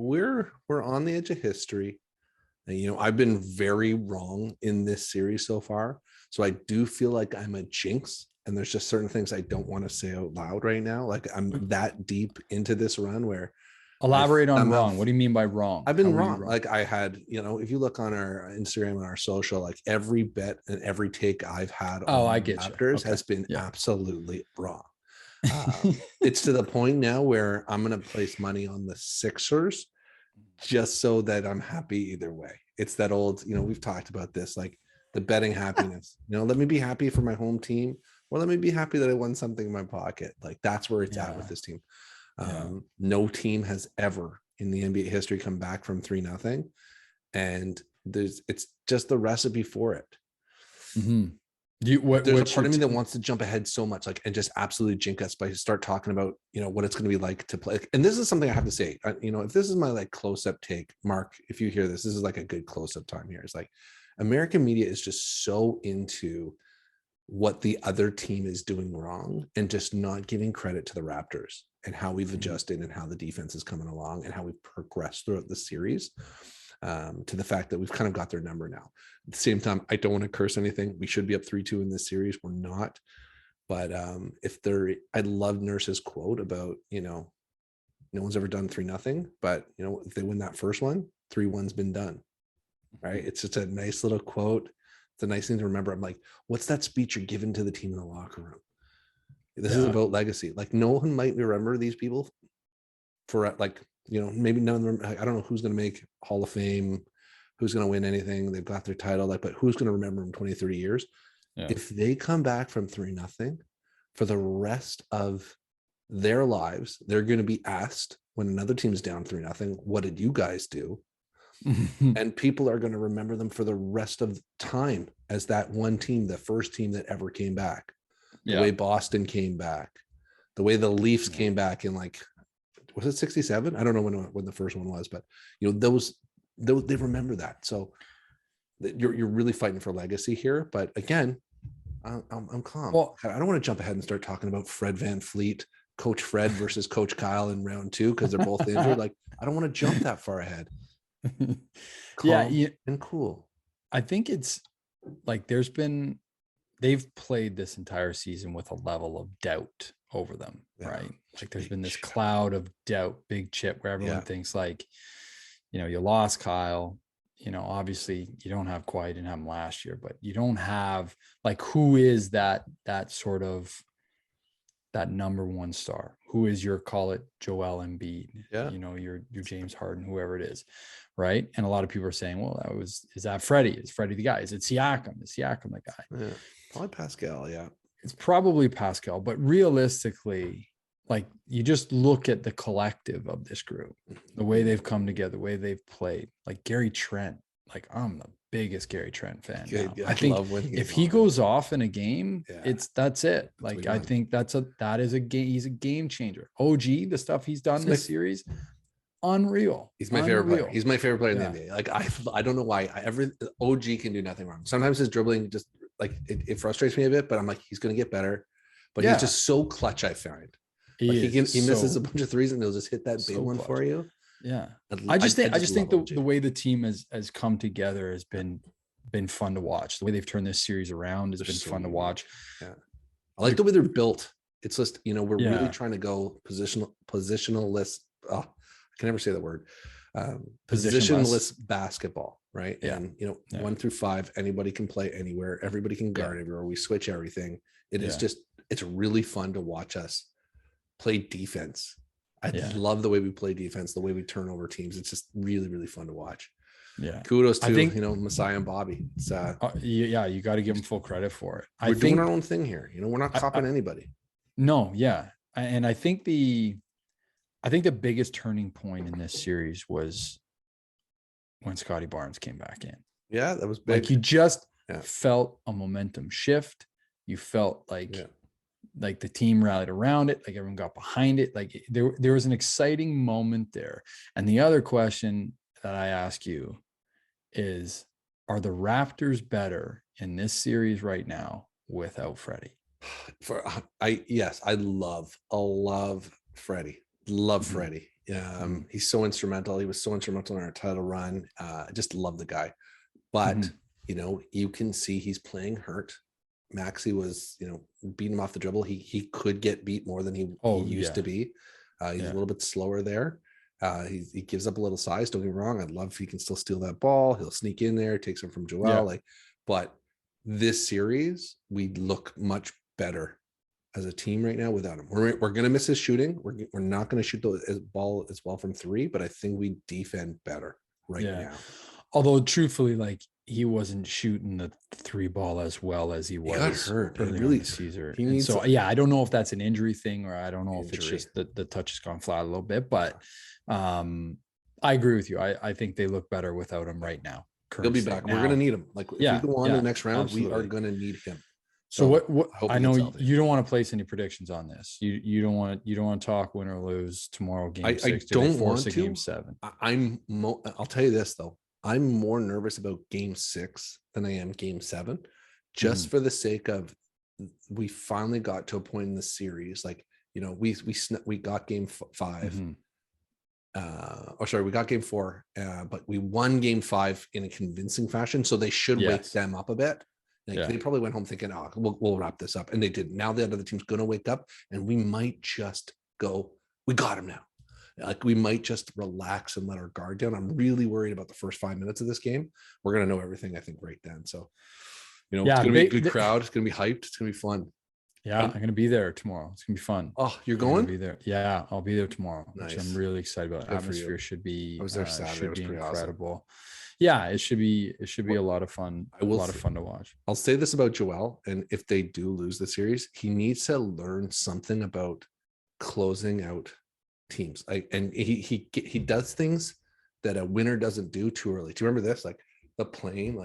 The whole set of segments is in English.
we're on the edge of history. And, I've been very wrong in this series so far. So I do feel like I'm a jinx. And there's just certain things I don't want to say out loud right now. Like I'm that deep into this run where elaborate on wrong. What do you mean by wrong? I've been wrong. Like I had, if you look on our Instagram and our social, like every bet and every take I've had on the Raptors has been absolutely wrong. It's to the point now where I'm going to place money on the Sixers just so that I'm happy either way. It's that old, we've talked about this, like the betting happiness, let me be happy for my home team, or let me be happy that I won something in my pocket. Like that's where it's at with this team. No team has ever in the NBA history come back from 3-0. And it's just the recipe for it. Mm-hmm. There's a part of me that wants to jump ahead so much, like, and just absolutely jinx us by start talking about, what it's going to be like to play. And this is something I have to say, if this is my like close-up take, Mark, if you hear this is like a good close-up time here. It's like American media is just so into what the other team is doing wrong and just not giving credit to the Raptors and how we've adjusted and how the defense is coming along and how we've progressed throughout the series. To the fact that we've kind of got their number now. At the same time, I don't want to curse anything. We should be up 3-2 in this series. We're not. But I love Nurse's quote about, no one's ever done 3-0. But, if they win that first one, 3-1's been done. Right. It's just a nice little quote. It's a nice thing to remember. I'm like, what's that speech you're giving to the team in the locker room? This is about legacy. Like no one might remember these people for like, maybe none of them. I don't know who's going to make Hall of Fame, who's going to win anything. They've got their title, but who's going to remember them 20, 30 years? Yeah. If they come back from 3-0 for the rest of their lives, they're going to be asked when another team's down 3-0, what did you guys do? And people are going to remember them for the rest of time as that one team, the first team that ever came back. The way Boston came back, the way the Leafs came back in like, was it 67? I don't know when the first one was, but those they remember that. So you're really fighting for legacy here. But again, I'm calm. Well, I don't want to jump ahead and start talking about Fred VanVleet, Coach Fred versus Coach Kyle in round 2 because they're both injured. Like I don't want to jump that far ahead. Calm and cool. I think it's like they've played this entire season with a level of doubt over them, right? Like there's been this cloud of doubt, big chip, where everyone thinks like, you lost Kyle, obviously you don't have Kawhi, didn't have him last year, but you don't have like, who is that sort of that number one star? Who is your, call it Joel Embiid, your James Harden, whoever it is, right? And a lot of people are saying, well, is that Freddie? Is Freddie the guy? Is it Siakam? Is Siakam the guy? Yeah, probably Pascal, It's probably Pascal, but realistically, like you just look at the collective of this group, the way they've come together, the way they've played. Like Gary Trent, like I'm the biggest Gary Trent fan. I think if he goes off in a game, that's it. Like I think that is a game. He's a game changer. OG, the stuff he's done this series, unreal. He's my favorite player. He's my favorite player in the NBA. Like I don't know why. OG can do nothing wrong. Sometimes his dribbling just like it frustrates me a bit, but I'm like, he's going to get better. But he's just so clutch. I find he misses a bunch of threes and he'll just hit that big one for you. Yeah, I just think the way the team has come together has been fun to watch. The way they've turned this series around has been fun to watch. Yeah, I like the way they're built. It's just we're really trying to go positionalist. Oh, I can never say the word. Positionless basketball, right? Yeah. And 1 through 5, anybody can play anywhere. Everybody can guard everywhere. We switch everything. It's really fun to watch us play defense. I love the way we play defense, the way we turn over teams. It's just really, really fun to watch. Yeah. Kudos to Messiah and Bobby. It's you got to give them full credit for it. We're doing our own thing here. We're not copying anybody. No, yeah. And I think the biggest turning point in this series was when Scotty Barnes came back in. Yeah, that was big. Like you just felt a momentum shift. You felt like the team rallied around it, like everyone got behind it. Like there was an exciting moment there. And the other question that I ask you is, are the Raptors better in this series right now without Freddie? I love Freddie. Love Freddie. He's so instrumental. He was so instrumental in our title run. I just love the guy. But, you can see he's playing hurt. Maxey was, beating him off the dribble. He could get beat more than he used to be. He's a little bit slower there. He gives up a little size. Don't get me wrong. I'd love if he can still steal that ball. He'll sneak in there, takes him from Joel. But this series, we look much better as a team right now without him. We're going to miss his shooting. We're not going to shoot the ball as well from three, but I think we defend better now. Although truthfully, he wasn't shooting the three ball as well as he was. He got hurt early in the season. I don't know if that's an injury thing, or I don't know if it's just the touch has gone flat a little bit, but I agree with you. I think they look better without him right now. He'll be back. We're going to need him. If we go on to the next round, absolutely. We are going to need him. So what I know you don't want to place any predictions on this. You don't want to talk win or lose tomorrow. Game 6. I don't want to. Game 7. I'll tell you this though. I'm more nervous about game 6 than I am game 7, just for the sake of we finally got to a point in the series. We got game 5. We got game 4, but we won game 5 in a convincing fashion. So they should wake them up a bit. They probably went home thinking, "Oh, we'll wrap this up," and they did. Now the other team's going to wake up, and we might just go, "We got him now." We might just relax and let our guard down. I'm really worried about the first 5 minutes of this game. We're going to know everything, I think, right then. So, it's going to be a good crowd. It's going to be hyped. It's going to be fun. Yeah, I'm going to be there tomorrow. It's going to be fun. Oh, you're going? Be there. Yeah, I'll be there tomorrow. Nice. Which I'm really excited about. Atmosphere should be. I was there Saturday. It was pretty incredible. Awesome. Yeah, it should be a lot of fun. A lot of fun to watch. I'll say this about Joel, and if they do lose the series, he needs to learn something about closing out teams. And he does things that a winner doesn't do too early. Do you remember this? The plane,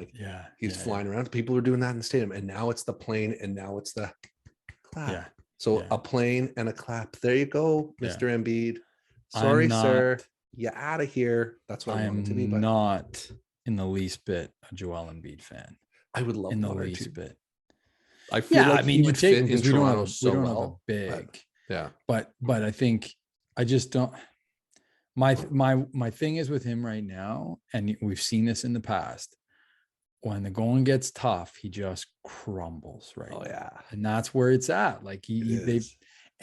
he's flying around. People are doing that in the stadium, and now it's the plane, and now it's the clap. Yeah. So a plane and a clap. There you go, Mr. Embiid. Sorry, sir. You're out of here. That's what I want it to be. But not in the least bit a Joel Embiid fan. I would love in the least bit. I feel like he would fit in Toronto so well. We don't have a big. But I think I just don't. My thing is with him right now, and we've seen this in the past. When the going gets tough, he just crumbles, right? Oh yeah, and that's where it's at.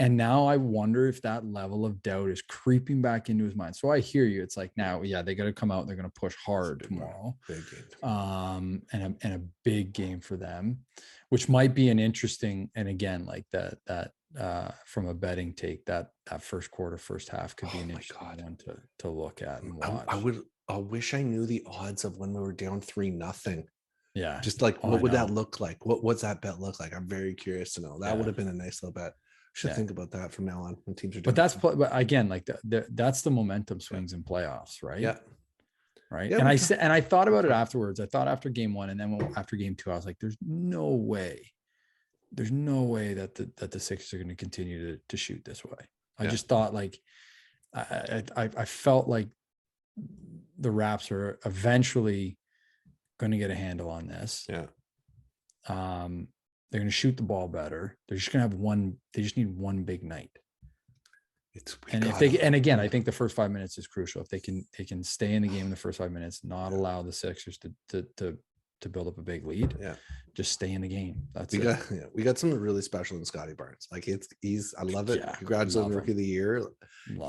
And now I wonder if that level of doubt is creeping back into his mind. So I hear you. It's now, they got to come out. They're going to push hard tomorrow. Big game. And a big game for them, which might be an interesting. And again, that from a betting take, that first quarter, first half could be an interesting one to look at and watch. I wish I knew the odds of when we were down 3-0. Yeah. Just what would that look like? What's that bet look like? I'm very curious to know. That would have been a nice little bet. Should think about that from now on when teams are doing. But again, that's the momentum swings in playoffs, right? Yeah. Right. Yeah, and I thought about it afterwards. I thought after game 1, and then after game 2, I was like, there's no way that the Sixers are going to continue to shoot this way. I just thought I felt like the Raps are eventually going to get a handle on this. Yeah. They're going to shoot the ball better. They're just going to have one. They just need one big night. And again, I think the first 5 minutes is crucial. If they can stay in the game in the first 5 minutes, not allow the Sixers to build up a big lead. Yeah, just stay in the game. We got something really special in Scotty Barnes. I love it. Congrats on Rookie of the Year.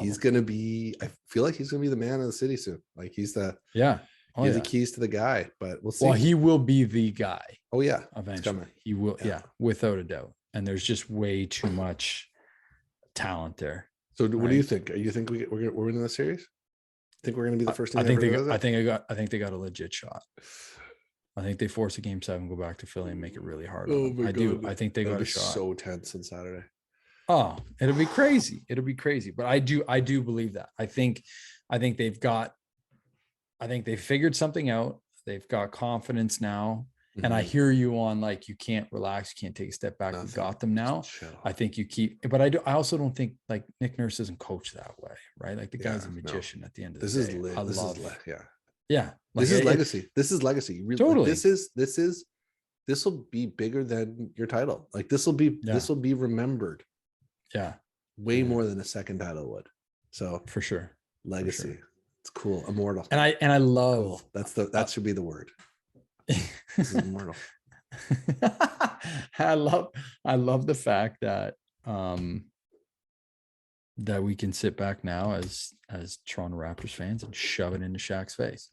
He's gonna be. I feel like he's gonna be the man of the city soon. He's the the keys to the guy. But we'll see. Well, he will be the guy. Oh yeah, eventually he will. Yeah, without a doubt. And there's just way too much talent there. So what do you think? You think we're winning the series? Think we're going to be the first team? I think they got a legit shot. I think they force a game 7, go back to Philly and make it really hard. I do. I think they got a shot. So tense on Saturday. Oh, it'll be crazy. But I do believe that. I think they figured something out. They've got confidence now. Mm-hmm. And I hear you on you can't relax, you can't take a step back. We got them now. I think you keep, but I also don't think Nick Nurse doesn't coach that way, right? The guy's a magician at the end of the day. This is legacy. This is legacy. Really, totally. This will be bigger than your title. This will be remembered. Yeah. Way more than a second title would. So for sure. Legacy. Sure. It's cool. Immortal. And I love that should be the word. This is immortal. I love the fact that that we can sit back now as Toronto Raptors fans and shove it into Shaq's face.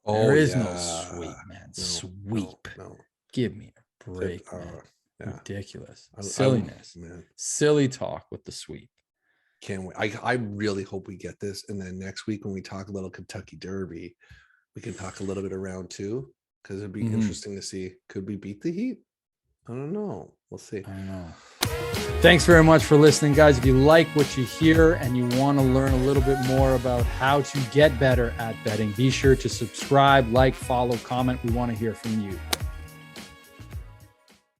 There is no sweep, man. No, sweep. No. Give me a break, man. Yeah. Ridiculous. Silliness. Man. Silly talk with the sweep. Can't wait. I really hope we get this. And then next week when we talk a little Kentucky Derby, we can talk a little bit of round 2, because it'd be interesting to see, could we beat the Heat? I don't know. We'll see. I don't know. Thanks very much for listening, guys. If you like what you hear and you want to learn a little bit more about how to get better at betting, be sure to subscribe, like, follow, comment. We want to hear from you.